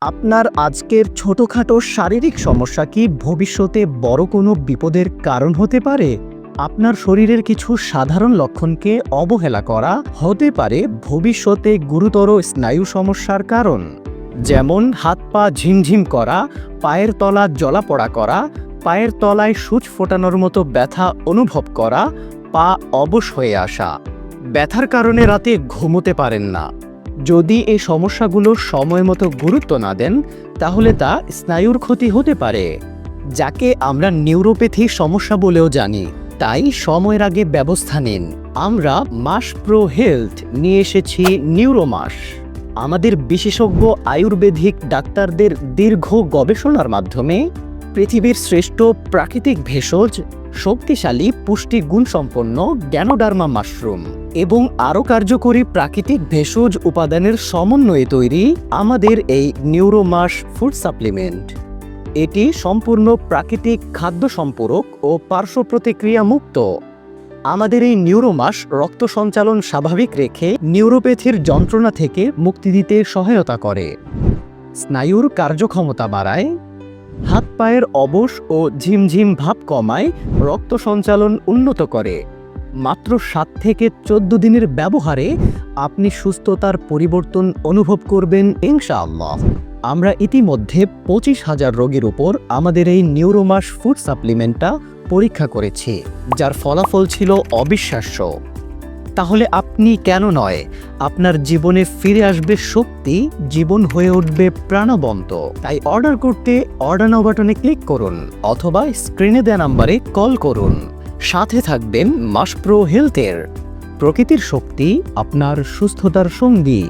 আপনার আজকের ছোটখাটো শারীরিক সমস্যা কি ভবিষ্যতে বড় কোনো বিপদের কারণ হতে পারে? আপনার শরীরের কিছু সাধারণ লক্ষণকে অবহেলা করা হতে পারে ভবিষ্যতে গুরুতর স্নায়ু সমস্যার কারণ। যেমন হাত পা ঝিমঝিম করা, পায়ের তলা জ্বলাপোড়া করা, পায়ের তলায় সূচ ফোটানোর মতো ব্যথা অনুভব করা, পা অবশ হয়ে আসা, ব্যথার কারণে রাতে ঘুমোতে পারেন না। যদি এই সমস্যাগুলো সময় মতো গুরুত্ব না দেন তাহলে তা স্নায়ুর ক্ষতি হতে পারে, যাকে আমরা নিউরোপ্যাথি সমস্যা বলেও জানি। তাই সময়ের আগে ব্যবস্থা নিন। আমরা মাস প্রো হেলথ নিয়ে এসেছি নিউরোমাস। আমাদের বিশেষজ্ঞ আয়ুর্বেদিক ডাক্তারদের দীর্ঘ গবেষণার মাধ্যমে পৃথিবীর শ্রেষ্ঠ প্রাকৃতিক ভেষজ, শক্তিশালী পুষ্টি গুণসম্পন্ন গ্যানোডার্মা মাশরুম এবং আরও কার্যকরী প্রাকৃতিক ভেষজ উপাদানের সমন্বয়ে তৈরি আমাদের এই নিউরোমাস ফুড সাপ্লিমেন্ট। এটি সম্পূর্ণ প্রাকৃতিক খাদ্য সম্পূরক ও পার্শ্ব প্রতিক্রিয়া মুক্ত। আমাদের এই নিউরোমাস রক্ত সঞ্চালন স্বাভাবিক রেখে নিউরোপ্যাথির যন্ত্রণা থেকে মুক্তি দিতে সহায়তা করে, স্নায়ুর কার্যক্ষমতা বাড়ায়, হাত পায়ের অবশ ও ঝিমঝিম ভাব কমায়, রক্ত সঞ্চালন উন্নত করে। মাত্র 7 থেকে 14 দিনের ব্যবহারে আপনি সুস্থতার পরিবর্তন অনুভব করবেন ইনশাআল্লাহ। আমরা ইতিমধ্যে 25,000 রোগীর উপর আমাদের এই নিউরোমাস ফুড সাপ্লিমেন্টটা পরীক্ষা করেছি, যার ফলাফল ছিল অবিশ্বাস্য। তাহলে আপনি কেন নয়? আপনার জীবনে ফিরে আসবে শক্তি, জীবন হয়ে উঠবে প্রাণবন্ত। তাই অর্ডার করতে অর্ডার নাও বাটনে ক্লিক করুন অথবা স্ক্রিনে দেওয়া নাম্বারে কল করুন। সাথে থাকবেন মাস প্রো হেলথের। প্রকৃতির শক্তি আপনার সুস্থতার সঙ্গী।